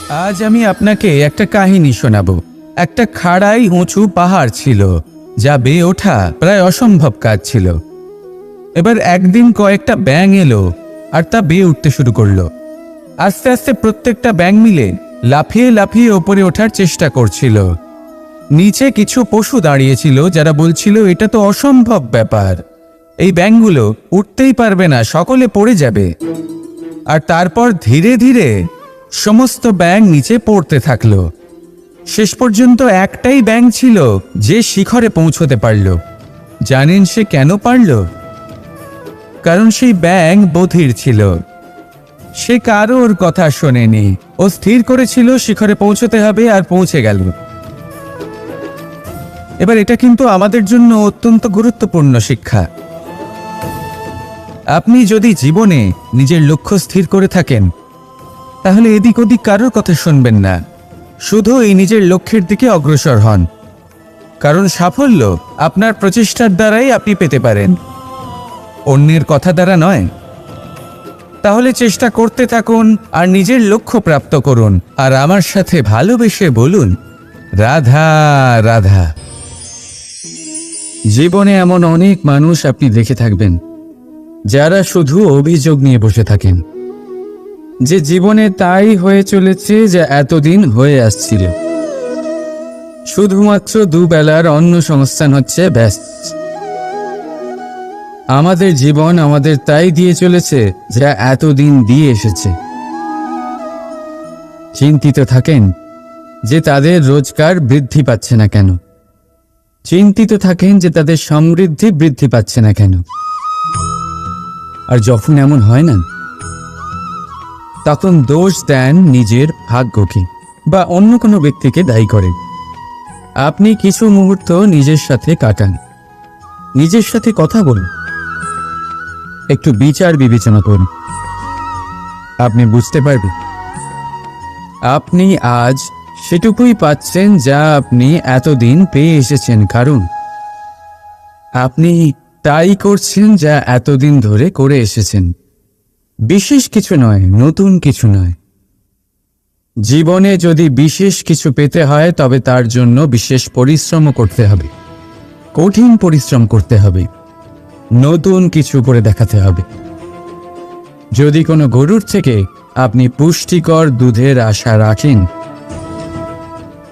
আজ আমি আপনাকে একটা কাহিনী শোনাবো। একটা খাড়াই উঁচু পাহাড় ছিল, যা বেয়ে ওঠা প্রায় অসম্ভব কাজ ছিল। এবার একদিন কয়েকটা ব্যাঙ এলো আর তা বেয়ে উঠতে শুরু করলো। আস্তে আস্তে প্রত্যেকটা ব্যাঙ মিলে লাফিয়ে লাফিয়ে ওপরে ওঠার চেষ্টা করছিল। নিচে কিছু পশু দাঁড়িয়েছিল যারা বলছিল, এটা তো অসম্ভব ব্যাপার, এই ব্যাঙগুলো উঠতেই পারবে না, সকলে পড়ে যাবে। আর তারপর ধীরে ধীরে সমস্ত ব্যাঙ নিচে পড়তে থাকলো। শেষ পর্যন্ত একটাই ব্যাঙ ছিল যে শিখরে পৌঁছতে পারল। জানেন সে কেন পারল? কারণ সেই ব্যাঙ বধির ছিল। সে কারোর কথা শোনেনি, ও স্থির করেছিল শিখরে পৌঁছতে হবে আর পৌঁছে গেল। এবার এটা কিন্তু আমাদের জন্য অত্যন্ত গুরুত্বপূর্ণ শিক্ষা। আপনি যদি জীবনে নিজের লক্ষ্য স্থির করে থাকেন, তাহলে এদিক ওদিক কারোর কথা শুনবেন না, শুধু এই নিজের লক্ষ্যের দিকে অগ্রসর হন। কারণ সাফল্য আপনার প্রচেষ্টার দ্বারাই আপনি পেতে পারেন, অন্যের কথা দ্বারা নয়। তাহলে চেষ্টা করতে থাকুন আর নিজের লক্ষ্য প্রাপ্ত করুন। আর আমার সাথে ভালোবেসে বলুন, রাধা রাধা। জীবনে এমন অনেক মানুষ আপনি দেখে থাকবেন যারা শুধু অভিযোগ নিয়ে বসে থাকেন যে জীবনে তাই হয়ে চলেছে যা এতদিন হয়ে আসছিল। শুধুমাত্র দুবেলার অন্ন সংস্থান হচ্ছে, ব্যাস। আমাদের জীবন আমাদের তাই দিয়ে চলেছে যা এতদিন দিয়ে এসেছে। চিন্তিত থাকেন যে তাদের রোজগার বৃদ্ধি পাচ্ছে না কেন, চিন্তিত থাকেন যে তাদের সমৃদ্ধি বৃদ্ধি পাচ্ছে না কেন। আর যখন এমন হয় না, তখন দোষ দেন নিজের ভাগ্যকে বা অন্য কোনো ব্যক্তিকে দায়ী করেন। আপনি কিছু মুহূর্ত নিজের সাথে কাটান, নিজের সাথে কথা বলুন, একটু বিচার বিবেচনা করুন। আপনি বুঝতে পারবেন আপনি আজ সেটুকুই পাচ্ছেন যা আপনি এতদিন পেয়ে এসেছেন, কারণ আপনি তাই করছেন যা এতদিন ধরে করে এসেছেন। বিশেষ কিছু নয়, নতুন কিছু নয়। জীবনে যদি বিশেষ কিছু পেতে হয় তবে তার জন্য বিশেষ পরিশ্রম করতে হবে, কঠিন পরিশ্রম করতে হবে, নতুন কিছু করে দেখাতে হবে। যদি কোনো গরুর থেকে আপনি পুষ্টিকর দুধের আশা রাখেন,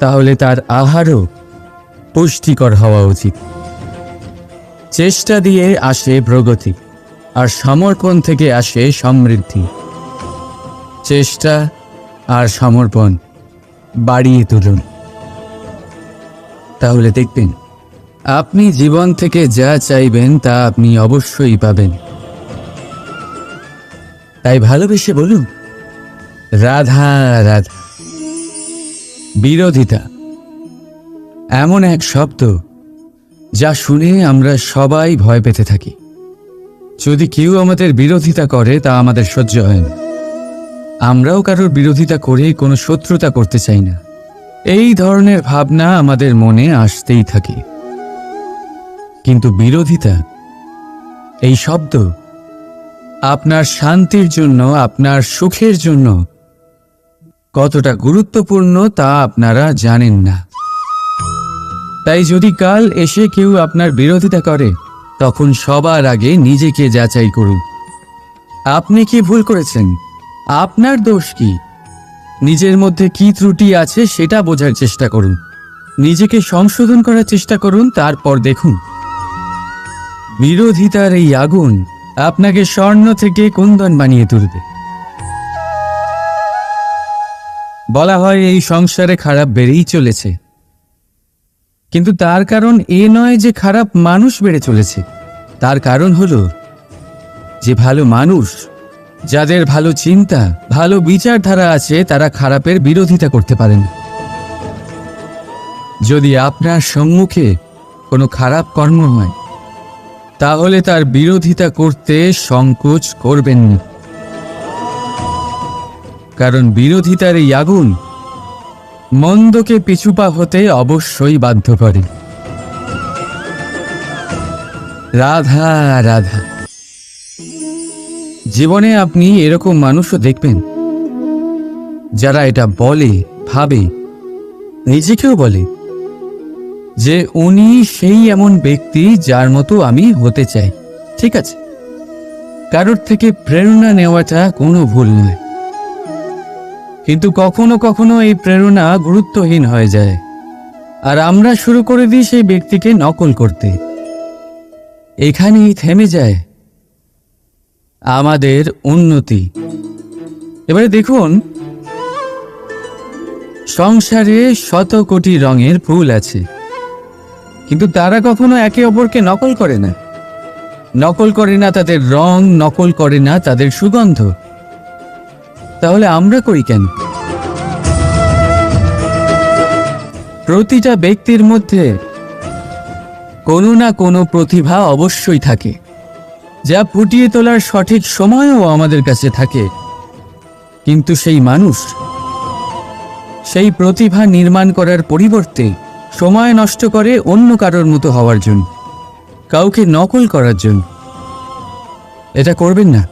তাহলে তার আহারও পুষ্টিকর হওয়া উচিত। চেষ্টা দিয়ে আসে প্রগতি, আর সমর্পণ থেকে আসে সমৃদ্ধি। চেষ্টা আর সমর্পণ বাড়িয়ে তুলুন, তাহলে দেখবেন আপনি জীবন থেকে যা চাইবেন তা আপনি অবশ্যই পাবেন। তাই ভালোবেসে বলুন, রাধা রাধা। বিরোধিতা এমন এক শব্দ যা শুনে আমরা সবাই ভয় পেতে থাকি। যদি কেউ আমাদের বিরোধিতা করে তা আমাদের সহ্য হয় না। আমরাও কারোর বিরোধিতা করে কোনো শত্রুতা করতে চাই না। এই ধরনের ভাবনা আমাদের মনে আসতেই থাকে। কিন্তু বিরোধিতা, এই শব্দ আপনার শান্তির জন্য, আপনার সুখের জন্য কতটা গুরুত্বপূর্ণ তা আপনারা জানেন না। তাই যদি কাল এসে কেউ আপনার বিরোধিতা করে, তখন সবার আগে নিজেকে যাচাই করুন। আপনি কি ভুল করেছেন? আপনার দোষ কি? নিজের মধ্যে কি ত্রুটি আছে সেটা বোঝার চেষ্টা করুন, নিজেকে সংশোধন করার চেষ্টা করুন। তারপর দেখুন বিরোধিতার এই আগুন আপনাকে স্বর্ণ থেকে কুন্দন বানিয়ে তুলবে। বলা হয় এই সংসারে খারাপ বেড়েই চলেছে, কিন্তু তার কারণ এ নয় যে খারাপ মানুষ বেড়ে চলেছে। তার কারণ হলো যে ভালো মানুষ, যাদের ভালো চিন্তা, ভালো বিচারধারা আছে, তারা খারাপের বিরোধিতা করতে পারেন। যদি আপনার সম্মুখে কোনো খারাপ কর্ম হয়, তাহলে তার বিরোধিতা করতে সংকোচ করবেন না, কারণ বিরোধিতার এই আগুন মন্দকে পিছুপা হতে অবশ্যই বাধ্য করে। রাধা রাধা। জীবনে আপনি এরকম মানুষও দেখবেন যারা এটা বলে, ভাবে, নিজেকেও বলে যে উনি সেই এমন ব্যক্তি যার মতো আমি হতে চাই। ঠিক আছে, কারোর থেকে প্রেরণা নেওয়াটা কোনো ভুল নয়, কিন্তু কখনো কখনো এই প্রেরণা গুরুত্বহীন হয়ে যায় আর আমরা শুরু করে দিই সেই ব্যক্তিকে নকল করতে। এখানেই থেমে যায় আমাদের উন্নতি। এবারে দেখুন, সংসারে শত কোটি রঙের ফুল আছে, কিন্তু তারা কখনো একে অপরকে নকল করে না। নকল করে না তাদের রং, নকল করে না তাদের সুগন্ধ। তাহলে আমরা করি কেন? প্রতিটা ব্যক্তির মধ্যে কোনো না কোনো প্রতিভা অবশ্যই থাকে, যা ফুটিয়ে তোলার সঠিক সময়ও আমাদের কাছে থাকে। কিন্তু সেই মানুষ সেই প্রতিভা নির্মাণ করার পরিবর্তে সময় নষ্ট করে অন্য কারোর মতো হওয়ার জন্য, কাউকে নকল করার জন্য। এটা করবেন না।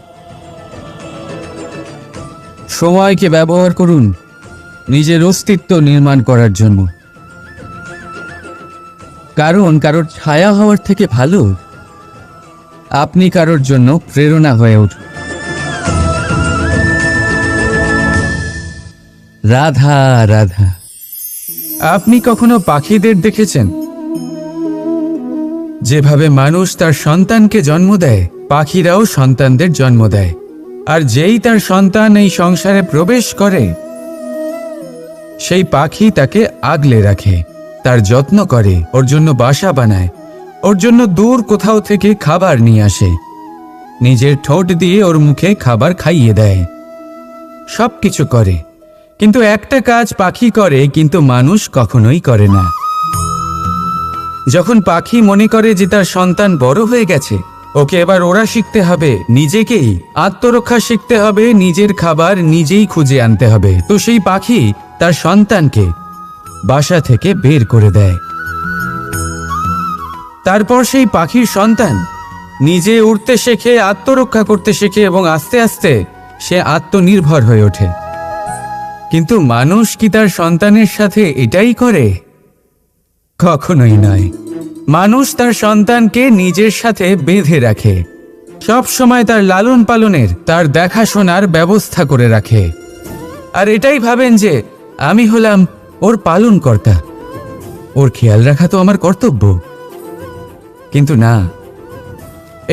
সময়কে ব্যবহার করুন নিজের অস্তিত্ব নির্মাণ করার জন্য, কারণ কারোর ছায়া হওয়ার থেকে ভালো আপনি কারোর জন্য প্রেরণা হয়ে উঠুন। রাধা রাধা। আপনি কখনো পাখিদের দেখেছেন? যেভাবে মানুষ তার সন্তানকে জন্ম দেয়, পাখিরাও সন্তানদের জন্ম দেয়। আর যেই তার সন্তান এই সংসারে প্রবেশ করে, সেই পাখি তাকে আগলে রাখে, তার যত্ন করে, ওর জন্য বাসা বানায়, ওর জন্য দূর কোথাও থেকে খাবার নিয়ে আসে, নিজের ঠোঁট দিয়ে ওর মুখে খাবার খাইয়ে দেয়, সবকিছু করে। কিন্তু একটা কাজ পাখি করে, কিন্তু মানুষ কখনোই করে না। যখন পাখি মনে করে যে তার সন্তান বড় হয়ে গেছে, ওকে এবার ওরা শিখতে হবে নিজেকেই আত্মরক্ষা শিখতে হবে, নিজের খাবার নিজেই খুঁজে আনতে হবে, তো সেই পাখি তার সন্তানকে বাসা থেকে বের করে দেয়। তারপর সেই পাখির সন্তান নিজে উড়তে শেখে, আত্মরক্ষা করতে শেখে এবং আস্তে আস্তে সে আত্মনির্ভর হয়ে ওঠে। কিন্তু মানুষ কি তার সন্তানের সাথে এটাই করে? কখনোই নয়। মানুষ তার সন্তানকে নিজের সাথে বেঁধে রাখে, সব সময় তার লালন পালনের, তার দেখাশোনার ব্যবস্থা করে রাখে, আর এটাই ভাবেন যে আমি হলাম ওর পালনকর্তা, ওর খেয়াল রাখা তো আমার কর্তব্য। কিন্তু না,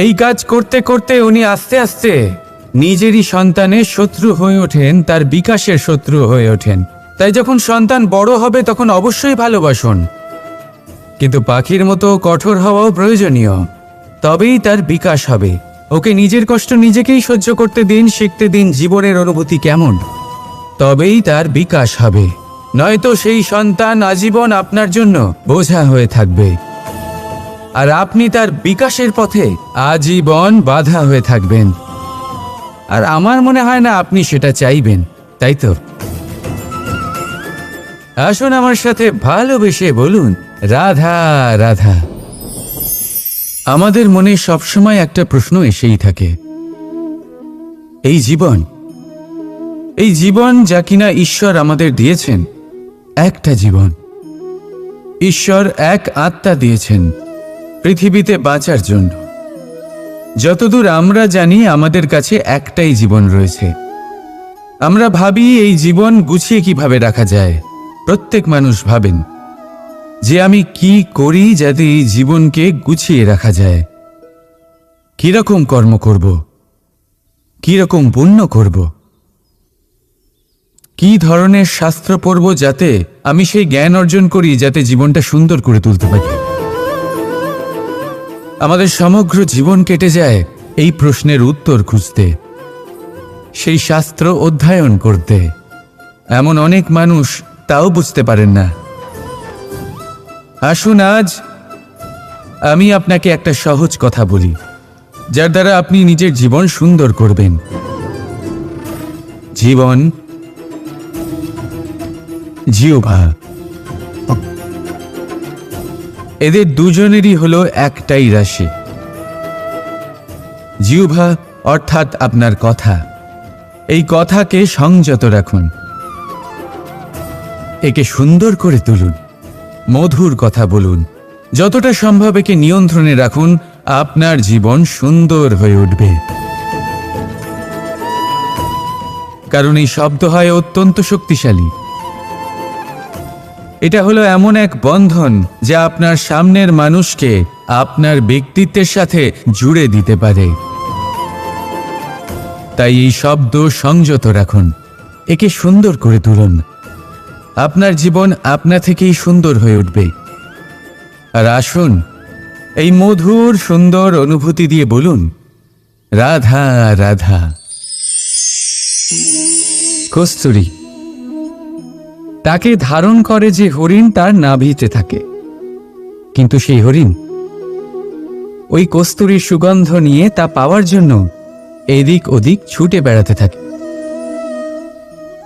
এই কাজ করতে করতে উনি আস্তে আস্তে নিজেরই সন্তানের শত্রু হয়ে ওঠেন, তার বিকাশের শত্রু হয়ে ওঠেন। তাই যখন সন্তান বড় হবে তখন অবশ্যই ভালোবাসুন, কিন্তু পাখির মতো কঠোর হওয়াও প্রয়োজনীয়, তবেই তার বিকাশ হবে। ওকে নিজের কষ্ট নিজেকেই সহ্য করতে দিন, শিখতে দিন জীবনের অনুভূতি কেমন, তবেই তার বিকাশ হবে। নয়তো সেই সন্তান আজীবন আপনার জন্য বোঝা হয়ে থাকবে, আর আপনি তার বিকাশের পথে আজীবন বাধা হয়ে থাকবেন। আর আমার মনে হয় না আপনি সেটা চাইবেন, তাই তো? আসুন আমার সাথে ভালোবেসে বলুন রাধা রাধা। আমাদের মনে সবসময় একটা প্রশ্ন এসেই থাকে, এই জীবন যা কিনা ঈশ্বর আমাদের দিয়েছেন, একটা জীবন, ঈশ্বর এক আত্মা দিয়েছেন পৃথিবীতে বাঁচার জন্য। যতদূর আমরা জানি আমাদের কাছে একটাই জীবন রয়েছে। আমরা ভাবি এই জীবন গুছিয়ে কিভাবে রাখা যায়। প্রত্যেক মানুষ ভাবেন যে আমি কি করি যাতে এই জীবনকে গুছিয়ে রাখা যায়, কিরকম কর্ম করব, কিরকম পুণ্য করব, কি ধরনের শাস্ত্র পড়ব যাতে আমি সেই জ্ঞান অর্জন করি যাতে জীবনটা সুন্দর করে তুলতে পারি। আমাদের সমগ্র জীবন কেটে যায় এই প্রশ্নের উত্তর খুঁজতে, সেই শাস্ত্র অধ্যয়ন করতে। এমন অনেক মানুষ তাও বুঝতে পারেন না। আসুন আজ আমি আপনাকে একটা সহজ কথা বলি, যার দ্বারা আপনি নিজের জীবন সুন্দর করবেন। জীবন, জিহ্বা, এদের দুজনেরই হলো একটাই রাশি। জিহ্বা অর্থাৎ আপনার কথা, এই কথাকে সংযত রাখুন, একে সুন্দর করে তুলুন, মধুর কথা বলুন, যতটা সম্ভব একে নিয়ন্ত্রণে রাখুন, আপনার জীবন সুন্দর হয়ে উঠবে। কারণ এই শব্দ হয় অত্যন্ত শক্তিশালী। এটা হলো এমন এক বন্ধন যা আপনার সামনের মানুষকে আপনার ব্যক্তিত্বের সাথে জুড়ে দিতে পারে। তাই এই শব্দ সংযত রাখুন, একে সুন্দর করে তুলুন। আপনার জীবন আপনা থেকেই সুন্দর হয়ে উঠবে। আর আসুন, এই মধুর সুন্দর অনুভূতি দিয়ে বলুন, রাধা রাধা। কস্তুরী তাকে ধারণ করে যে হরিণ তার নাভিতে থাকে, কিন্তু সেই হরিণ ওই কস্তুরীর সুগন্ধ নিয়ে তা পাওয়ার জন্য এদিক ওদিক ছুটে বেড়াতে থাকে।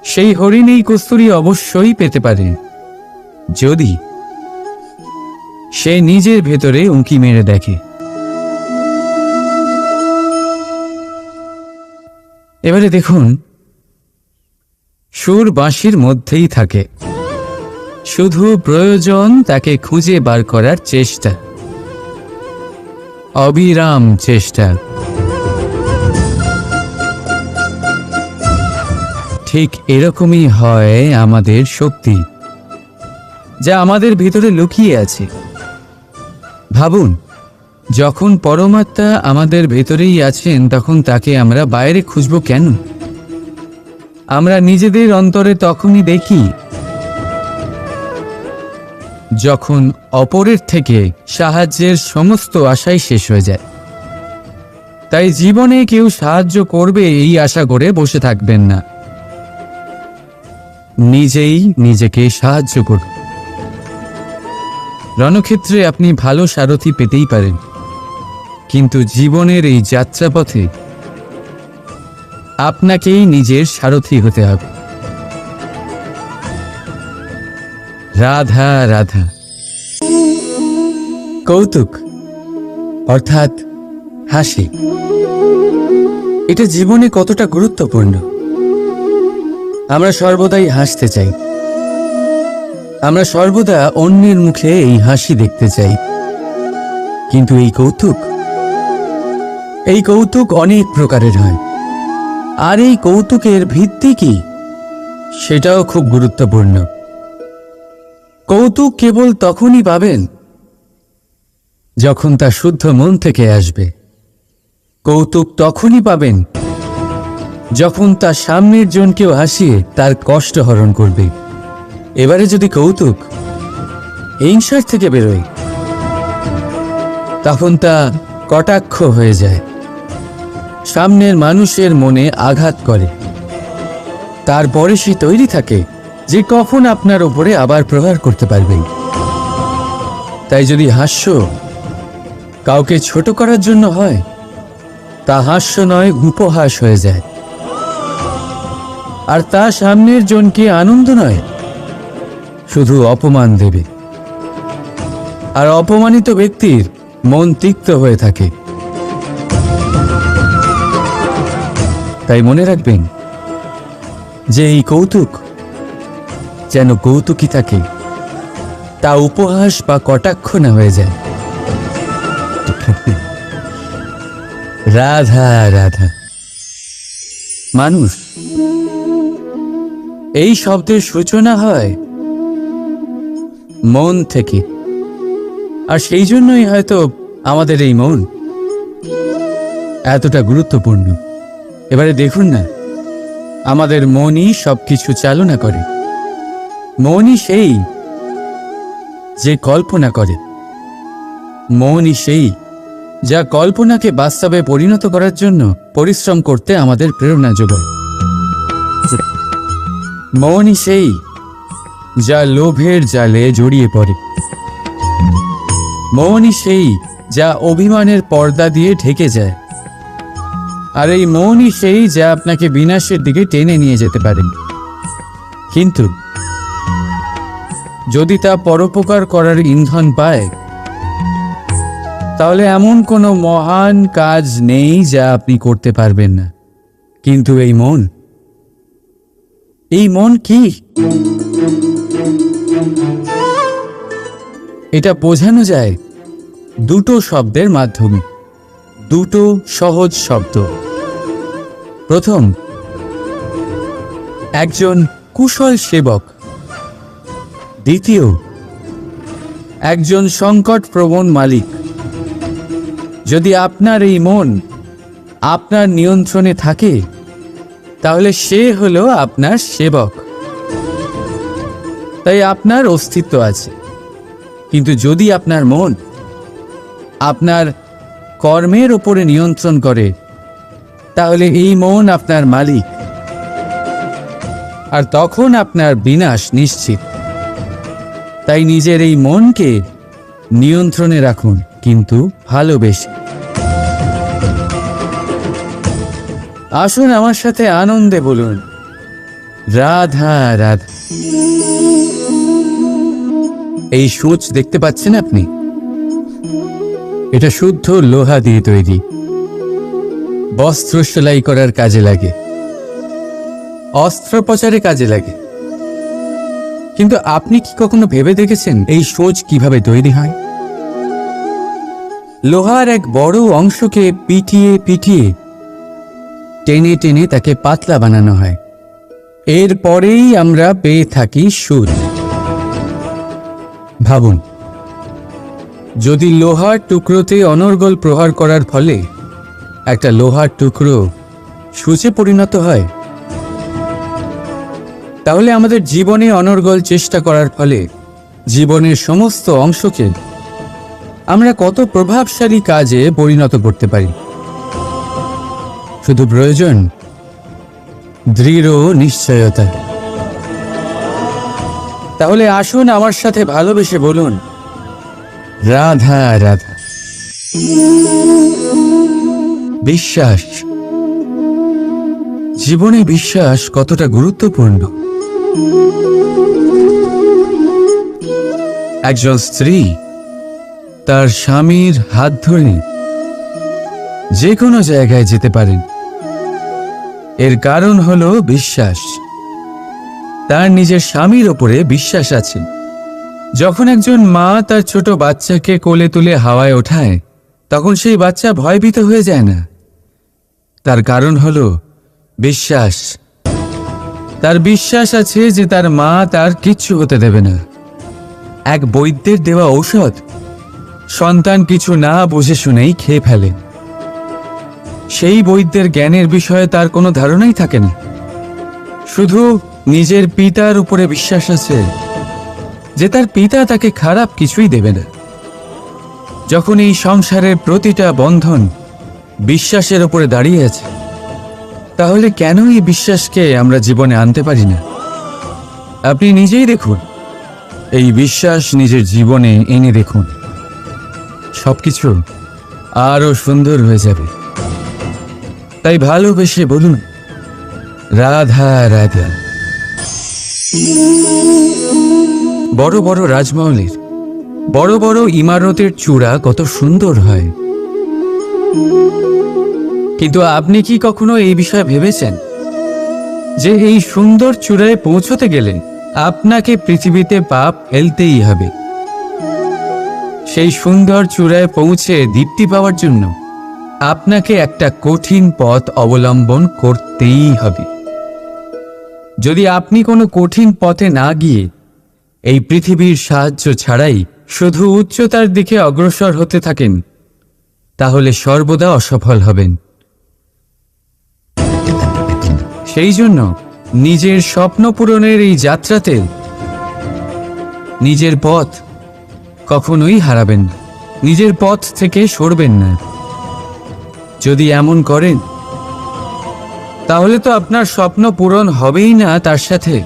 সেই হরিণ এই কস্তুরী অবশ্যই পেতে পারে যদি সে নিজের ভেতরে উঁকি মেরে দেখে। এবারে দেখুন, সুর বাঁশির মধ্যেই থাকে, শুধু প্রয়োজন তাকে খুঁজে বার করার চেষ্টা, অবিরাম চেষ্টা। ঠিক এরকমই হয় আমাদের শক্তি, যা আমাদের ভিতরে লুকিয়ে আছে। ভাবুন, যখন পরমাত্মা আমাদের ভেতরেই আছেন, তখন তাকে আমরা বাইরে খুঁজব কেন? আমরা নিজেদের অন্তরে তখনই দেখি যখন অপরের থেকে সাহায্যের সমস্ত আশাই শেষ হয়ে যায়। তাই জীবনে কেউ সাহায্য করবে এই আশা করে বসে থাকবেন না, নিজেই নিজেকে সাহায্য করুন। রণক্ষেত্রে আপনি ভালো সারথি পেতেই পারেন, কিন্তু জীবনের এই যাত্রাপথে আপনাকেই নিজের সারথি হতে হবে। রাধা রাধা। কৌতুক অর্থাৎ হাসি, এটা জীবনে কতটা গুরুত্বপূর্ণ। আমরা সর্বদাই হাসতে চাই, আমরা সর্বদা অন্যের মুখে এই হাসি দেখতে চাই। কিন্তু এই কৌতুক অনেক প্রকারের হয়। আর এই কৌতুকের ভিত্তি কি, সেটাও খুব গুরুত্বপূর্ণ। কৌতুক কেবল তখনই পাবেন যখন তা শুদ্ধ মন থেকে আসবে। কৌতুক তখনই পাবেন যখন তা সামনের জনকেও হাসিয়ে তার কষ্ট হরণ করবে। এবারে যদি কৌতুক হিংসার থেকে বেরোয়, তখন তা কটাক্ষ হয়ে যায়, সামনের মানুষের মনে আঘাত করে। তারপরে সে তৈরি থাকে যে কখন আপনার উপরে আবার প্রহার করতে পারবে। তাই যদি হাস্য কাউকে ছোট করার জন্য হয়, তা হাস্য নয়, উপহাস হয়ে যায়। আর তা সামনের জনকে আনন্দ নয়, শুধু অপমান দেবে। আর অপমানিত ব্যক্তির মন তিক্ত হয়ে থাকে। তাই মনে রাখবেন যে এই কৌতুক যেন কৌতুকই থাকে, তা উপহাস বা কটাক্ষ না হয়ে যায়। রাধা রাধা। মানুষ এই শব্দের সূচনা হয় মন থেকে, আর সেই জন্যই হয়তো আমাদের এই মন এতটা গুরুত্বপূর্ণ। এবারে দেখুন না, আমাদের মনই সবকিছু চালনা করে। মনই সেই যে কল্পনা করে, মনই সেই যা কল্পনাকে বাস্তবে পরিণত করার জন্য পরিশ্রম করতে আমাদের প্রেরণা যোগায়। মনই সেই যা লোভের জালে জড়িয়ে পড়ে। মনই সেই যা অভিমানের পর্দা দিয়ে ঢেকে যায়। আর এই মনই সেই যা আপনাকে বিনাশের দিকে টেনে নিয়ে যেতে পারে। কিন্তু যদি তা পরোপকার করার ইন্ধন পায়, তাহলে এমন কোনো মহান কাজ নেই যা আপনি করতে পারবেন না। কিন্তু এই মন কি? এটা বোঝানো যায় দুটো শব্দের মাধ্যমে, দুটো সহজ শব্দ। প্রথম, একজন কুশল সেবক। দ্বিতীয়, একজন সংকটপ্রবণ মালিক। যদি আপনার এই মন আপনার নিয়ন্ত্রণে থাকে, তাহলে সে হলো আপনার সেবক। তাই আপনার অস্তিত্ব আছে। কিন্তু যদি আপনার মন আপনার কর্মের ওপরে নিয়ন্ত্রণ করে, তাহলে এই মন আপনার মালিক, আর তখন আপনার বিনাশ নিশ্চিত। তাই নিজের এই মনকে নিয়ন্ত্রণে রাখুন, কিন্তু ভালোবেসে। আসুন আমার সাথে আনন্দে বলুন, রাধা রাধা। এই সূচ দেখতে পাচ্ছেন আপনি? এটা শুদ্ধ লোহা দিয়ে তৈরি, বস্ত্র সেলাই করার কাজে লাগে, অস্ত্রোপচারে কাজে লাগে। কিন্তু আপনি কি কখনো ভেবে দেখেছেন এই সূচ কিভাবে তৈরি হয়? লোহার এক বড় অংশকে পিটিয়ে পিটিয়ে টেনে টেনে তাকে পাতলা বানানো হয়। এরপরেই আমরা পেয়ে থাকি সুর। ভাবুন, যদি লোহার টুকরোতে অনর্গল প্রহার করার ফলে একটা লোহার টুকরো সূচে পরিণত হয়, তাহলে আমাদের জীবনে অনর্গল চেষ্টা করার ফলে জীবনের সমস্ত অংশকে আমরা কত প্রভাবশালী কাজে পরিণত করতে পারি। শুধু প্রয়োজন দৃঢ় নিশ্চয়তা। তাহলে আসুন আমার সাথে ভালোবেসে বলুন, রাধা রাধা। বিশ্বাস, জীবনে বিশ্বাস কতটা গুরুত্বপূর্ণ। একজন স্ত্রী তার স্বামীর হাত ধরে যে কোনো জায়গায় যেতে পারেন, এর কারণ হলো বিশ্বাস। তার নিজের স্বামীর ওপরে বিশ্বাস আছে। যখন একজন মা তার ছোট বাচ্চাকে কোলে তুলে হাওয়ায় ওঠায়, তখন সেই বাচ্চা ভয়ভীত হয়ে যায় না। তার কারণ হলো বিশ্বাস। তার বিশ্বাস আছে যে তার মা তার কিচ্ছু হতে দেবে না। এক বৈদ্যের দেওয়া ঔষধ সন্তান কিছু না বুঝে শুনেই খেয়ে ফেলে। সেই বৈদ্যের জ্ঞানের বিষয়ে তার কোনো ধারণাই থাকে না। শুধু নিজের পিতার উপরে বিশ্বাস আছে যে তার পিতা তাকে খারাপ কিছুই দেবে না। যখন এই সংসারের প্রতিটা বন্ধন বিশ্বাসের উপরে দাঁড়িয়ে আছে, তাহলে কেন এই বিশ্বাসকে আমরা জীবনে আনতে পারি না? আপনি নিজেই দেখুন, এই বিশ্বাস নিজের জীবনে এনে দেখুন, সবকিছু আরো সুন্দর হয়ে যাবে। তাই ভালোবেসে বলুন, রাধা রাধা। বড় বড় রাজমহলের বড় বড় ইমারতের চূড়া কত সুন্দর হয়, কিন্তু আপনি কি কখনো এই বিষয়ে ভেবেছেন যে এই সুন্দর চূড়ায় পৌঁছতে গেলে আপনাকে পৃথিবীতে পাপ ফেলতেই হবে? সেই সুন্দর চূড়ায় পৌঁছে দীপ্তি পাওয়ার জন্য আপনাকে একটা কঠিন পথ অবলম্বন করতেই হবে। যদি আপনি কোনো কঠিন পথে না গিয়ে এই পৃথিবীর সাহায্য ছাড়াই শুধু উচ্চতার দিকে অগ্রসর হতে থাকেন, তাহলে সর্বদা অসফল হবেন। সেই জন্য নিজের স্বপ্ন পূরণের এই যাত্রাতে নিজের পথ কখনোই হারাবেন না, নিজের পথ থেকে সরবেন না। যদি এমন করেন, তাহলে তো আপনার স্বপ্ন পূরণ হবেই না, তার সাথে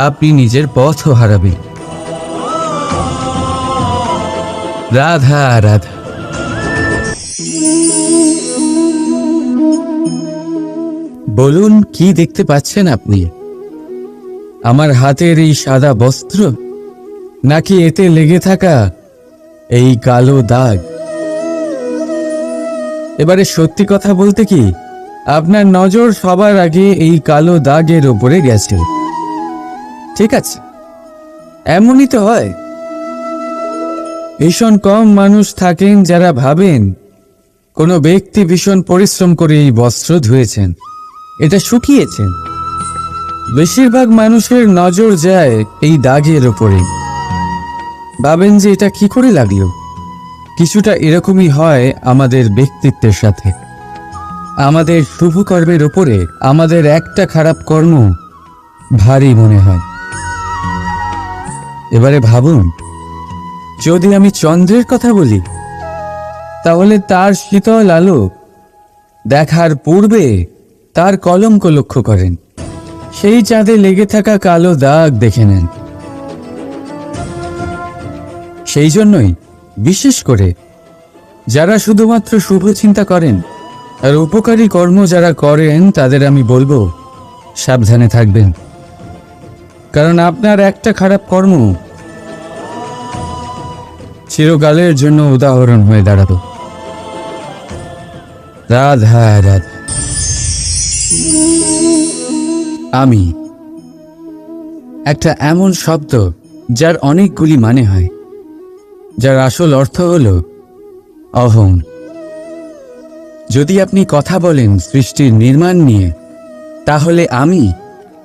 আপনি নিজের পথও হারাবেন। রাধা রাধা। বলুন, কি দেখতে পাচ্ছেন আপনি? আমার হাতের এই সাদা বস্ত্র, নাকি এতে লেগে থাকা এই কালো দাগ? এবারে সত্যি কথা বলতে কি, আপনার নজর সবার আগে এই কালো দাগের ওপরে গেছে। ঠিক আছে, এমনই তো হয়। ভীষণ কম মানুষ থাকেন যারা ভাবেন কোনো ব্যক্তি ভীষণ পরিশ্রম করে এই বস্ত্র ধুয়েছেন, এটা শুকিয়েছেন। বেশিরভাগ মানুষের নজর যায় এই দাগের ওপরে, ভাবেন যে এটা কি করে লাগলো। কিছুটা এরকমই হয় আমাদের ব্যক্তিত্বের সাথে। আমাদের শুভ কর্মের ওপরে আমাদের একটা খারাপ কর্ম ভারী মনে হয়। এবারে ভাবুন, যদি আমি চন্দ্রের কথা বলি, তাহলে তার শীতল আলো দেখার পূর্বে তার কলঙ্ক লক্ষ্য করেন, সেই চাঁদে লেগে থাকা কালো দাগ দেখে নেন। সেই জন্যই বিশেষ করে যারা শুধুমাত্র শুভ চিন্তা করেন আর উপকারী কর্ম যারা করেন, তাদের আমি বলবো সাবধানে থাকবেন। কারণ আপনার একটা খারাপ কর্ম চিরকালের জন্য উদাহরণ হয়ে দাঁড়াবে। রাধা রাধা। আমি একটা এমন শব্দ যার অনেকগুলি মানে হয়, যার আসল অর্থ হল অহং। যদি আপনি কথা বলেন সৃষ্টির নির্মাণ নিয়ে, তাহলে আমি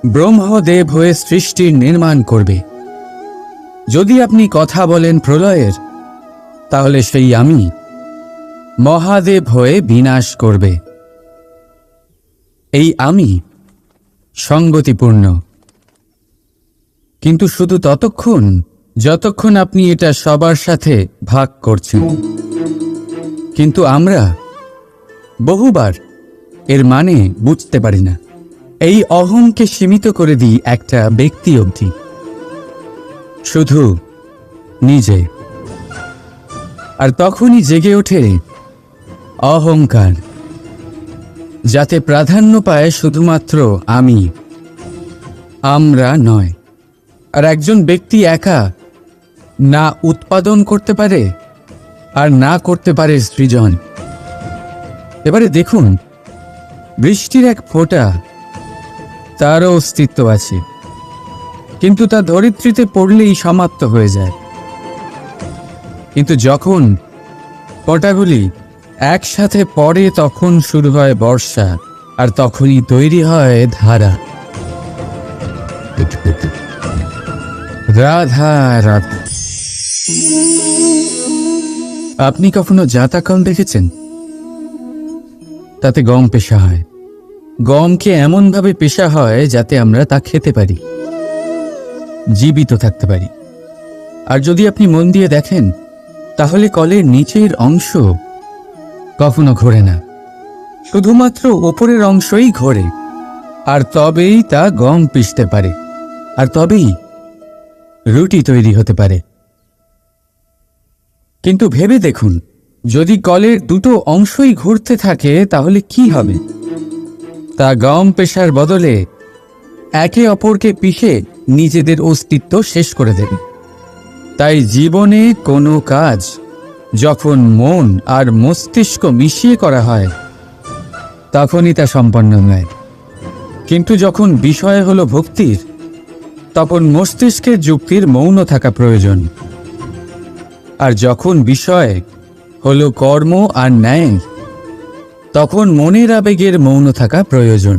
ব্রহ্মদেব হয়ে সৃষ্টির নির্মাণ করবে। যদি আপনি কথা বলেন প্রলয়ের, তাহলে সেই আমি মহাদেব হয়ে বিনাশ করবে। এই আমি সঙ্গতিপূর্ণ, কিন্তু শুধু ততক্ষণ যতক্ষণ আপনি এটা সবার সাথে ভাগ করছেন। কিন্তু আমরা বহুবার এর মানে বুঝতে পারি না। এই অহংকে সীমিত করে দিই একটা ব্যক্তি অবধি, শুধু নিজে। আর তখনই জেগে ওঠে অহংকার, যাতে প্রাধান্য পায় শুধুমাত্র আমি, আমরা নয়। আর একজন ব্যক্তি একা না উৎপাদন করতে পারে আর না করতে পারে সৃজন। এবারে দেখুন, বৃষ্টির এক ফোঁটা, তারও অস্তিত্ব আছে, কিন্তু তা ধরিত্রীতে পড়লেই সমাপ্ত হয়ে যায়। কিন্তু যখন ফোঁটাগুলি একসাথে পড়ে, তখন শুরু হয় বর্ষা, আর তখনই তৈরি হয় ধারা। রাধা রাধা। আপনি কখনো জাঁতা কল দেখেছেন? তাতে গম পেশা হয়। গমকে এমনভাবে পেশা হয় যাতে আমরা তা খেতে পারি, জীবিত থাকতে পারি। আর যদি আপনি মন দিয়ে দেখেন, তাহলে কলের নিচের অংশ কখনো ঘোরে না, শুধুমাত্র ওপরের অংশই ঘোরে। আর তবেই তা গম পিষতে পারে, আর তবেই রুটি তৈরি হতে পারে। কিন্তু ভেবে দেখুন, যদি কলের দুটো অংশই ঘুরতে থাকে, তাহলে কি হবে? তা গম পেশার বদলে একে অপরকে পিষে নিজেদের অস্তিত্ব শেষ করে দেবে। তাই জীবনে কোনো কাজ যখন মন আর মস্তিষ্ক মিশিয়ে করা হয়, তখনই তা সম্পন্ন হয়। কিন্তু যখন বিষয় হলো ভক্তির, তখন মস্তিষ্কের যুক্তির মৌন থাকা প্রয়োজন। আর যখন বিষয় হলো কর্ম আর ন্যায়, তখন মনের আবেগের মৌন থাকা প্রয়োজন।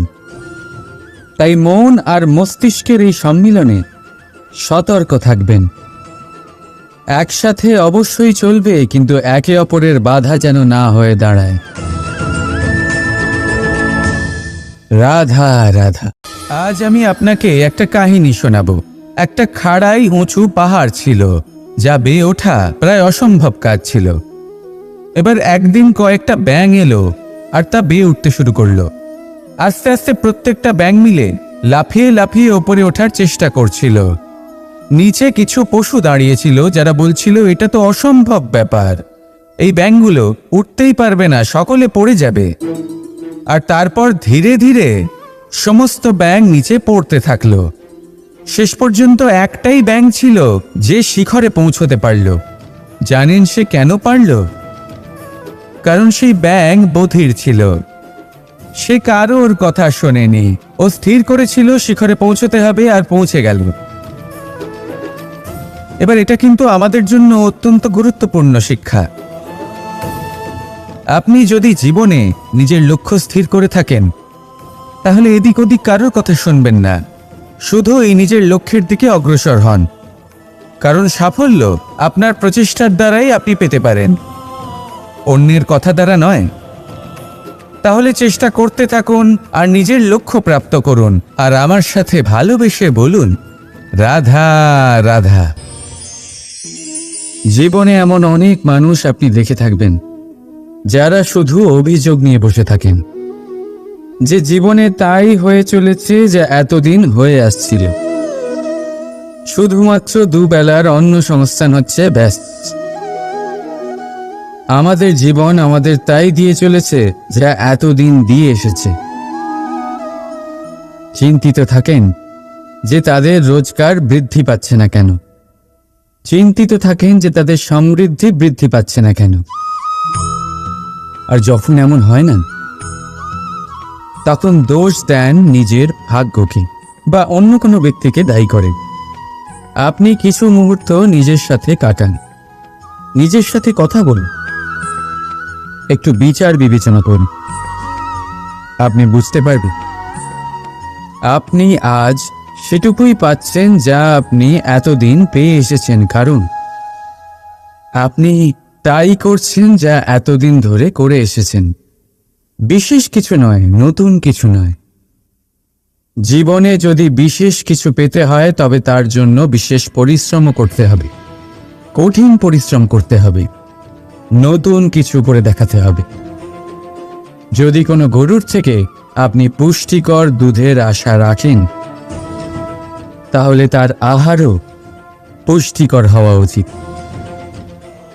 তাই মন আর মস্তিষ্কের এই সম্মিলনে সতর্ক থাকবেন। একসাথে অবশ্যই চলবে, কিন্তু একে অপরের বাধা যেন না হয়ে দাঁড়ায়। রাধা রাধা। আজ আমি আপনাকে একটা কাহিনী শোনাবো। একটা খাড়াই উঁচু পাহাড় ছিল, যা বেয়ে ওঠা প্রায় অসম্ভব কাজ ছিল। এবার একদিন কয়েকটা ব্যাঙ এলো আর তা বেয়ে উঠতে শুরু করলো। আস্তে আস্তে প্রত্যেকটা ব্যাঙ মিলে লাফিয়ে লাফিয়ে ওপরে ওঠার চেষ্টা করছিল। নিচে কিছু পশু দাঁড়িয়েছিল, যারা বলছিল, এটা তো অসম্ভব ব্যাপার, এই ব্যাঙগুলো উঠতেই পারবে না, সকলে পড়ে যাবে। আর তারপর ধীরে ধীরে সমস্ত ব্যাঙ নিচে পড়তে থাকলো। শেষ পর্যন্ত একটাই ব্যাঙ ছিল যে শিখরে পৌঁছতে পারল। জানেন সে কেন পারল? কারণ সেই ব্যাঙ বধির ছিল। সে কারোর কথা শোনেনি। ও স্থির করেছিল শিখরে পৌঁছতে হবে, আর পৌঁছে গেল। এবার এটা কিন্তু আমাদের জন্য অত্যন্ত গুরুত্বপূর্ণ শিক্ষা। আপনি যদি জীবনে নিজের লক্ষ্য স্থির করে থাকেন, তাহলে এদিক ওদিক কারোর কথা শুনবেন না, শুধু এই নিজের লক্ষ্যের দিকে অগ্রসর হন। কারণ সাফল্য আপনার প্রচেষ্টার দ্বারাই আপনি পেতে পারেন, অন্যের কথা দ্বারা নয়। তাহলে চেষ্টা করতে থাকুন আর নিজের লক্ষ্য প্রাপ্ত করুন। আর আমার সাথে ভালোবেসে বলুন, রাধা রাধা। জীবনে এমন অনেক মানুষ আপনি দেখে থাকবেন যারা শুধু অভিযোগ নিয়ে বসে থাকেন যে জীবনে তাই হয়ে চলেছে যা এতদিন হয়ে আসছিল। শুধুমাত্র দুবেলার অন্ন সংস্থান হচ্ছে ব্যাস। আমাদের জীবন আমাদের তাই দিয়ে চলেছে যা এতদিন দিয়ে এসেছে। চিন্তিত থাকেন যে তাদের রোজগার বৃদ্ধি পাচ্ছে না কেন, চিন্তিত থাকেন যে তাদের সমৃদ্ধি বৃদ্ধি পাচ্ছে না কেন। আর যখন এমন হয় না, তখন দোষ দেন নিজের ভাগ্যকে বা অন্য কোনো ব্যক্তিকে দায়ী করেন। আপনি কিছু মুহূর্ত নিজের সাথে কাটান, নিজের সাথে কথা বলুন, একটু বিচার বিবেচনা করুন। আপনি বুঝতে পারবেন আপনি আজ সেটুকুই পাচ্ছেন যা আপনি এতদিন পেয়ে এসেছেন, কারণ আপনি তাই করছেন যা এতদিন ধরে করে এসেছেন। বিশেষ কিছু নয়, নতুন কিছু নয়। জীবনে যদি বিশেষ কিছু পেতে হয় তবে তার জন্য বিশেষ পরিশ্রম করতে হবে, কঠিন পরিশ্রম করতে হবে, নতুন কিছু করে দেখাতে হবে। যদি কোনো গরুর থেকে আপনি পুষ্টিকর দুধের আশা রাখেন, তাহলে তার আহারও পুষ্টিকর হওয়া উচিত।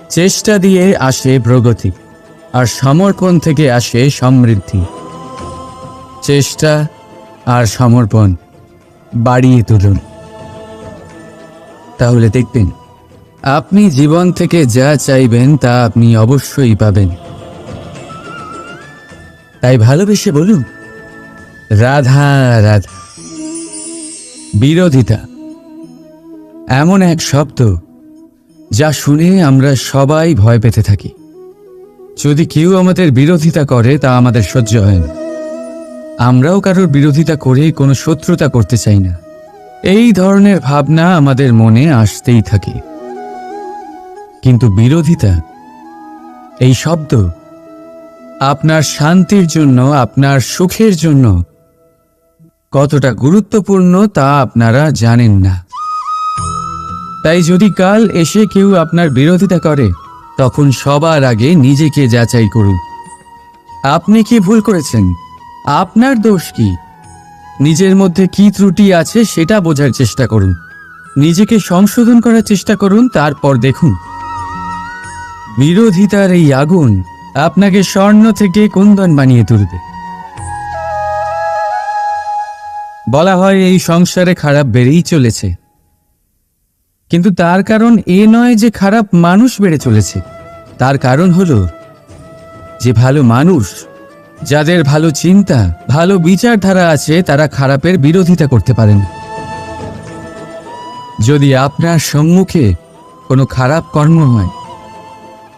চেষ্টা দিয়ে আসে প্রগতি, আর সমর্পণ থেকে আসে সমৃদ্ধি। চেষ্টা আর সমর্পণ বাড়িয়ে তুলুন, তাহলে দেখবেন আপনি জীবন থেকে যা চাইবেন তা আপনি অবশ্যই পাবেন। তাই ভালোবেসে বলুন, রাধা রাধা। বিরোধিতা এমন এক শব্দ যা শুনে আমরা সবাই ভয় পেতে থাকি। যদি কেউ আমাদের বিরোধিতা করে তা আমাদের সহ্য হয় না। আমরাও কারোর বিরোধিতা করে কোনো শত্রুতা করতে চাই না। এই ধরনের ভাবনা আমাদের মনে আসতেই থাকে। কিন্তু বিরোধিতা, এই শব্দ আপনার শান্তির জন্য, আপনার সুখের জন্য কতটা গুরুত্বপূর্ণ তা আপনারা জানেন না। তাই যদি কাল এসে কেউ আপনার বিরোধিতা করে, তখন সবার আগে নিজেকে যাচাই করুন। আপনি কি ভুল করেছেন? আপনার দোষ কি? নিজের মধ্যে কি ত্রুটি আছে সেটা বোঝার চেষ্টা করুন, নিজেকে সংশোধন করার চেষ্টা করুন। তারপর দেখুন বিরোধিতার এই আগুন আপনাকে স্বর্ণ থেকে কুন্দন বানিয়ে তুলবে। বলা হয় এই সংসারে খারাপ বেড়েই চলেছে, কিন্তু তার কারণ এ নয় যে খারাপ মানুষ বেড়ে চলেছে। তার কারণ হলো যে ভালো মানুষ, যাদের ভালো চিন্তা, ভালো বিচারধারা আছে, তারা খারাপের বিরোধিতা করতে পারেন। যদি আপনার সম্মুখে কোনো খারাপ কর্ম হয়,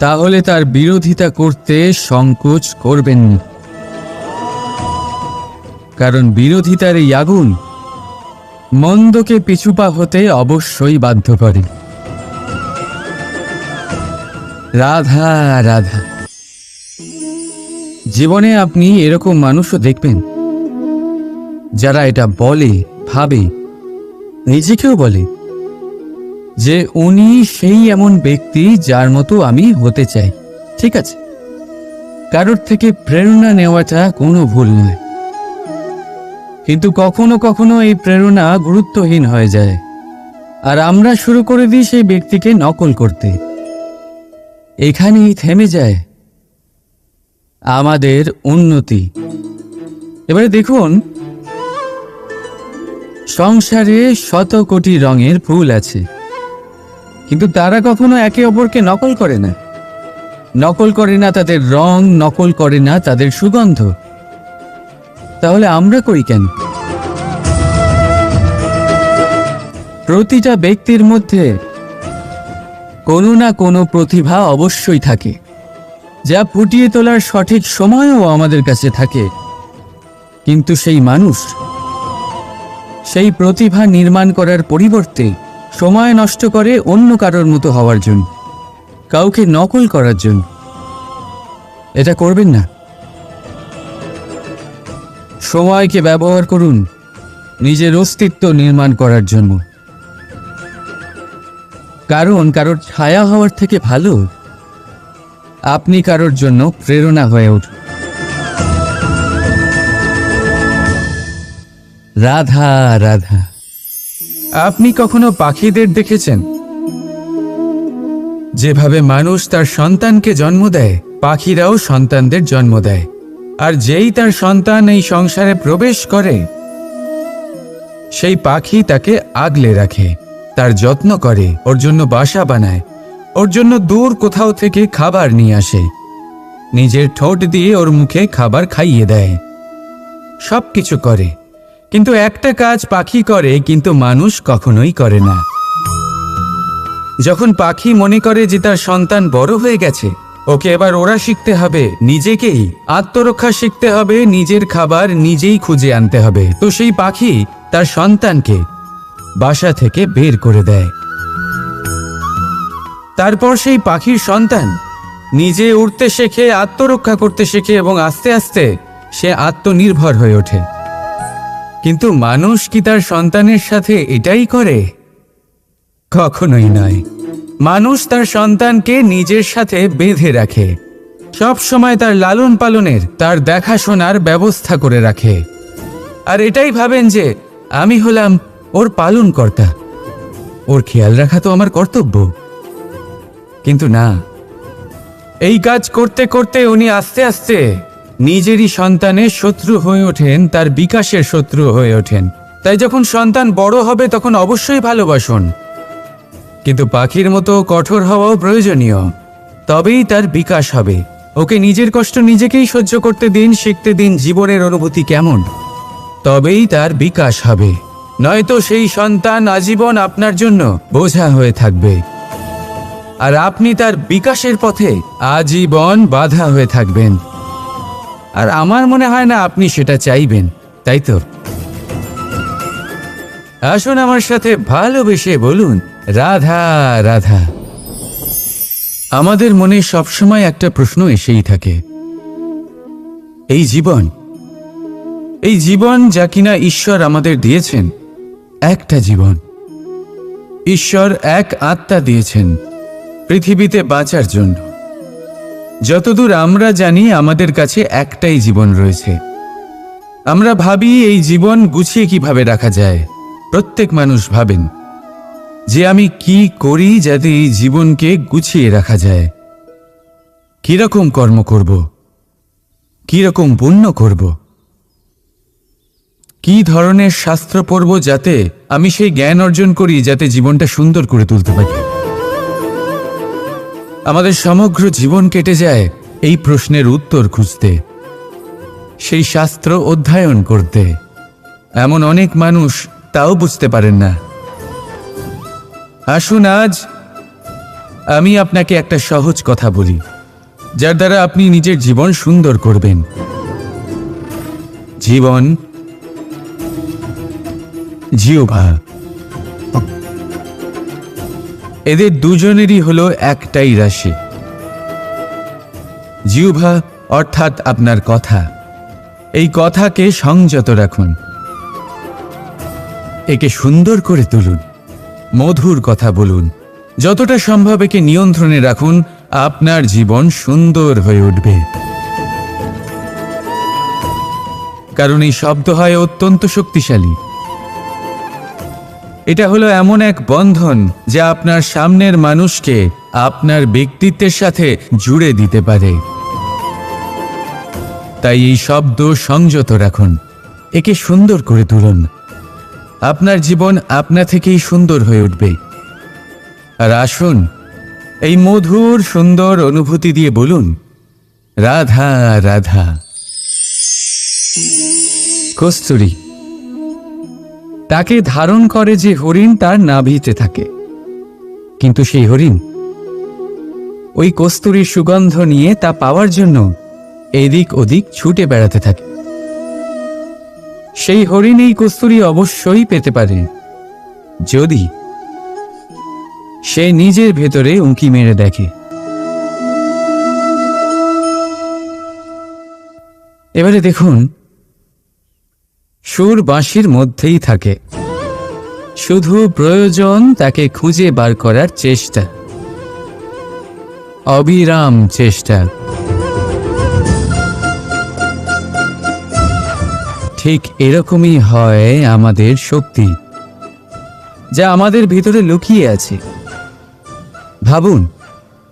তাহলে তার বিরোধিতা করতে সংকোচ করবেন না, কারণ বিরোধিতার এই আগুন মন্দকে পিছুপা হতে অবশ্যই বাধ্য করে। রাধা রাধা। জীবনে আপনি এরকম মানুষও দেখবেন যারা এটা বলে, ভাবে, নিজেকেও বলে যে উনি সেই এমন ব্যক্তি যার মতো আমি হতে চাই। ঠিক আছে, কারোর থেকে প্রেরণা নেওয়াটা কোনো ভুল নয়, কিন্তু কখনো কখনো এই প্রেরণা গুরুত্বহীন হয়ে যায় আর আমরা শুরু করে দিই সেই ব্যক্তিকে নকল করতে। এখানেই থেমে যায় আমাদের উন্নতি। এবারে দেখুন, সংসারে শত কোটি রঙের ফুল আছে, কিন্তু তারা কখনো একে অপরকে নকল করে না। নকল করে না তাদের রং, নকল করে না তাদের সুগন্ধ। তাহলে আমরা করি কেন? প্রতিটা ব্যক্তির মধ্যে কোনো না কোনো প্রতিভা অবশ্যই থাকে, যা ফুটিয়ে তোলার সঠিক সময়ও আমাদের কাছে থাকে। কিন্তু সেই মানুষ সেই প্রতিভা নির্মাণ করার পরিবর্তে সময় নষ্ট করে অন্য কারোর মতো হওয়ার জন্য, কাউকে নকল করার জন্য। এটা করবেন না। সময়কে ব্যবহার করুন নিজের অস্তিত্ব নির্মাণ করার জন্য। কারণ কারোর ছায়া হওয়ার থেকে ভালো আপনি কারোর জন্য প্রেরণা হয়ে উঠুন। রাধা রাধা। আপনি কখনো পাখিদের দেখেছেন? যেভাবে মানুষ তার সন্তানকে জন্ম দেয়, পাখিরাও সন্তানদের জন্ম দেয়। আর যেই তার সন্তান এই সংসারে প্রবেশ করে, সেই পাখি তাকে আগলে রাখে, তার যত্ন করে, ওর জন্য বাসা বানায়, ওর জন্য দূর কোথাও থেকে খাবার নিয়ে আসে, নিজের ঠোঁট দিয়ে ওর মুখে খাবার খাইয়ে দেয়, সবকিছু করে। কিন্তু একটা কাজ পাখি করে, কিন্তু মানুষ কখনোই করে না। যখন পাখি মনে করে যে তার সন্তান বড় হয়ে গেছে, ওকে এবার ওরা শিখতে হবে নিজেকেই আত্মরক্ষা শিখতে হবে, নিজের খাবার নিজেই খুঁজে আনতে হবে, তো সেই পাখি তার সন্তানকে বাসা থেকে বের করে দেয়। তারপর সেই পাখির সন্তান নিজে উড়তে শেখে, আত্মরক্ষা করতে শেখে এবং আস্তে আস্তে সে আত্মনির্ভর হয়ে ওঠে। কিন্তু মানুষ কি তার সন্তানের সাথে এটাই করে? কখনোই নয়। মানুষ তার সন্তানকে নিজের সাথে বেঁধে রাখে, সব সময় তার লালন পালনের, তার দেখাশোনার ব্যবস্থা করে রাখে। আর এটাই ভাবেন যে আমি হলাম ওর পালনকর্তা, ওর খেয়াল রাখা তো আমার কর্তব্য। কিন্তু না, এই কাজ করতে করতে উনি আস্তে আস্তে নিজেরই সন্তানের শত্রু হয়ে ওঠেন, তার বিকাশের শত্রু হয়ে ওঠেন। তাই যখন সন্তান বড় হবে তখন অবশ্যই ভালোবাসুন, কিন্তু পাখির মতো কঠোর হওয়াও প্রয়োজনীয়। তবেই তার বিকাশ হবে। ওকে নিজের কষ্ট নিজেকেই সহ্য করতে দিন, শিখতে দিন জীবনের অনুভূতি কেমন, তবেই তার বিকাশ হবে। নয়তো সেই সন্তান আজীবন আপনার জন্য বোঝা হয়ে থাকবে, আর আপনি তার বিকাশের পথে আজীবন বাধা হয়ে থাকবেন। আর আমার মনে হয় না আপনি সেটা চাইবেন, তাই তো? আসুন আমার সাথে ভালোবেসে বলুন রাধা রাধা। আমাদের মনে সবসময় একটা প্রশ্ন এসেই থাকে, এই জীবন যা কিনা ঈশ্বর আমাদের দিয়েছেন, একটা জীবন, ঈশ্বর এক আত্মা দিয়েছেন পৃথিবীতে বাঁচার জন্য। যতদূর আমরা জানি আমাদের কাছে একটাই জীবন রয়েছে। আমরা ভাবি এই জীবন গুছিয়ে কিভাবে রাখা যায়। প্রত্যেক মানুষ ভাবেন যে আমি কি করি যাতে এই জীবনকে গুছিয়ে রাখা যায়, কিরকম কর্ম করব, কিরকম পুণ্য করব, কি ধরনের শাস্ত্র পড়ব যাতে আমি সেই জ্ঞান অর্জন করি, যাতে জীবনটা সুন্দর করে তুলতে পারি। আমাদের সমগ্র জীবন কেটে যায় এই প্রশ্নের উত্তর খুঁজতে, সেই শাস্ত্র অধ্যয়ন করতে। এমন অনেক মানুষ তাও বুঝতে পারেন না। আসুন আজ আমি আপনাকে একটা সহজ কথা বলি, যার দ্বারা আপনি নিজের জীবন সুন্দর করবেন। জীবন, জিহ্বা, এদের দুজনেরই হলো একটাই রাশি। জিহ্বা অর্থাৎ আপনার কথা, এই কথাকে সংযত রাখুন, একে সুন্দর করে তুলুন, মধুর কথা বলুন, যতটা সম্ভব একে নিয়ন্ত্রণে রাখুন। আপনার জীবন সুন্দর হয়ে উঠবে। কারণ এই শব্দ হয় অত্যন্ত শক্তিশালী। এটা হলো এমন এক বন্ধন যা আপনার সামনের মানুষকে আপনার ব্যক্তিত্বের সাথে জুড়ে দিতে পারে। তাই এই শব্দ সংযত রাখুন, একে সুন্দর করে তুলুন। আপনার জীবন আপনা থেকেই সুন্দর হয়ে উঠবে। আর আসুন এই মধুর সুন্দর অনুভূতি দিয়ে বলুন রাধা রাধা। কস্তুরী, তাকে ধারণ করে যে হরিণ তার নাভিতে থাকে, কিন্তু সেই হরিণ ওই কস্তুরীর সুগন্ধ নিয়ে তা পাওয়ার জন্য এদিক ওদিক ছুটে বেড়াতে থাকে। সেই হরিণ এই কস্তুরী অবশ্যই পেতে পারে যদি সে নিজের ভেতরে উঁকি মেরে দেখে। এবারে দেখুন, সুর বাঁশির মধ্যেই থাকে, শুধু প্রয়োজন তাকে খুঁজে বার করার চেষ্টা, অবিরাম চেষ্টা। ঠিক এরকমই হয় আমাদের শক্তি, যা আমাদের ভিতরে লুকিয়ে আছে। ভাবুন,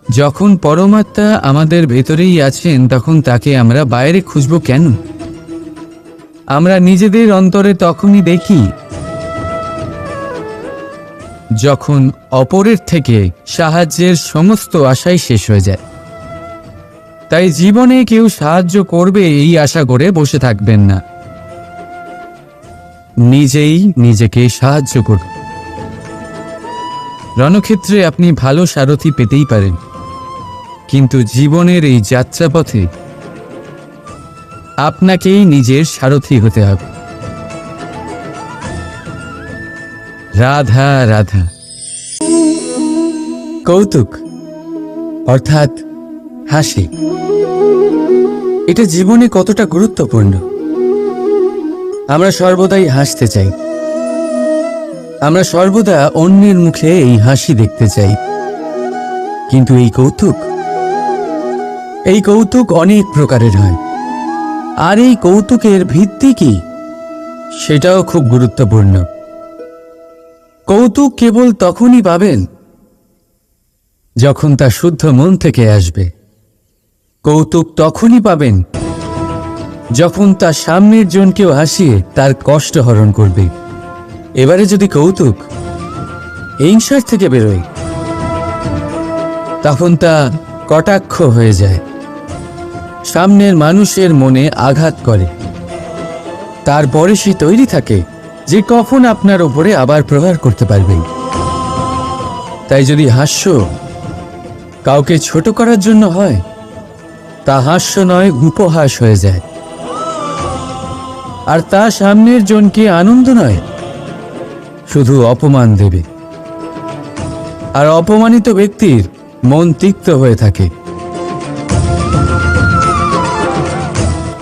যখন পরমাত্মা আমাদের ভেতরেই আছেন, তখন তাকে আমরা বাইরে খুঁজব কেন? আমরা নিজেদের অন্তরে তখনই দেখি যখন অপরের থেকে সাহায্যের সমস্ত আশাই শেষ হয়ে যায়। তাই জীবনে কেউ সাহায্য করবে এই আশা করে বসে থাকবেন না, নিজেই নিজেকে সাহায্য করুন। রণক্ষেত্রে আপনি ভালো সারথি পেতেই পারেন, কিন্তু জীবনের এই যাত্রাপথে আপনাকেই নিজের সারথি হতে হবে। রাধা রাধা। কৌতুক অর্থাৎ হাসি, এটা জীবনে কতটা গুরুত্বপূর্ণ। আমরা সর্বদাই হাসতে চাই, আমরা সর্বদা অন্যের মুখে এই হাসি দেখতে চাই। কিন্তু এই কৌতুক অনেক প্রকারের হয়, আর এই কৌতুকের ভিত্তি কি সেটাও খুব গুরুত্বপূর্ণ। কৌতুক কেবল তখনই পাবেন যখন তা শুদ্ধ মন থেকে আসবে। কৌতুক তখনই পাবেন যখন তা সামনের জনকেও হাসিয়ে তার কষ্ট হরণ করবে। এবারে যদি কৌতুক হিংসার থেকে বেরোয়, তখন তা কটাক্ষ হয়ে যায়, সামনের মানুষের মনে আঘাত করে। তারপরে সে তৈরি থাকে যে কখন আপনার ওপরে আবার প্রহার করতে পারবে। তাই যদি হাস্য কাউকে ছোট করার জন্য হয়, তা হাস্য নয়, উপহাস হয়ে যায়। আর তা সামনের জনকে আনন্দ নয়, শুধু অপমান দেবে। আর অপমানিত ব্যক্তির মন তিক্ত হয়ে থাকে।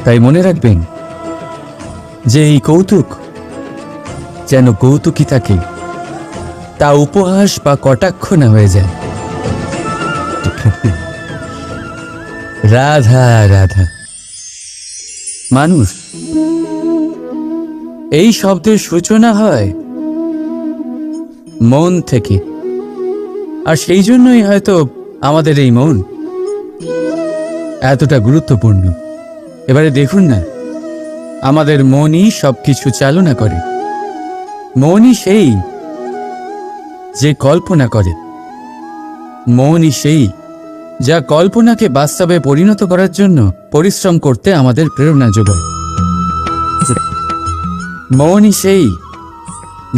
তাই মনে রাখবেন যে এই কৌতুক যেন কৌতুকই থাকে, তা উপহাস বা কটাক্ষ না হয়ে যায়। রাধা রাধা। মানুষ এই শব্দের সূচনা হয় মন থেকে, আর সেই জন্যই হয়তো আমাদের এই মন এতটা গুরুত্বপূর্ণ। এবারে দেখুন না, আমাদের মনই সবকিছু চালনা করে। মনই সেই যে কল্পনা করে, মনই সেই যা কল্পনাকে বাস্তবে পরিণত করার জন্য পরিশ্রম করতে আমাদের প্রেরণা যোগায়। মনই সেই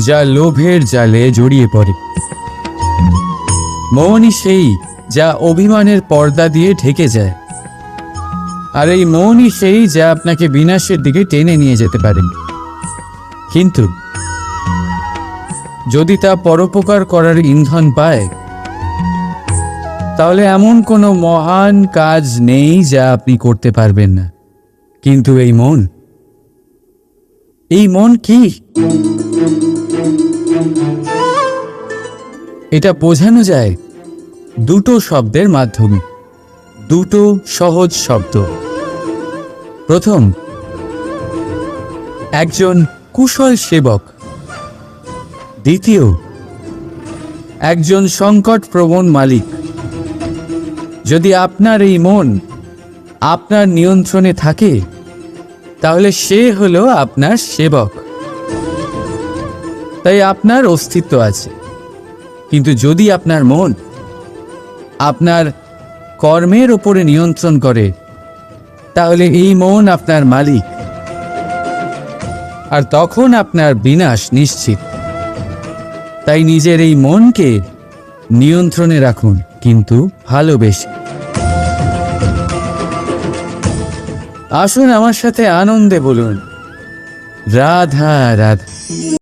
যা লোভের জালে জড়িয়ে পড়ে। মনই সেই যা অভিমানের পর্দা দিয়ে ঢেকে যায়। আর এই মনই সেই যা আপনাকে বিনাশের দিকে টেনে নিয়ে যেতে পারে। কিন্তু যদি তা পরোপকার করার ইন্ধন পায়, তাহলে এমন কোনো মহান কাজ নেই যা আপনি করতে পারবেন না। কিন্তু এই মন কি? এটা বোঝানো যায় দুটো শব্দের মাধ্যমে, দুটো সহজ শব্দ। প্রথম, একজন কুশল সেবক। দ্বিতীয়, একজন সংকটপ্রবণ মালিক। যদি আপনার এই মন আপনার নিয়ন্ত্রণে থাকে, তাহলে সে হলো আপনার সেবক। তাই আপনার অস্তিত্ব আছে। কিন্তু যদি আপনার মন আপনার কর্মের ওপরে নিয়ন্ত্রণ করে, তাহলে এই মন আপনার মালিক, আর তখন আপনার বিনাশ নিশ্চিত। তাই নিজের এই মনকে নিয়ন্ত্রণে রাখুন, কিন্তু ভালোবেসে। আসুন আমার সাথে আনন্দে বলুন, রাধা রাধা।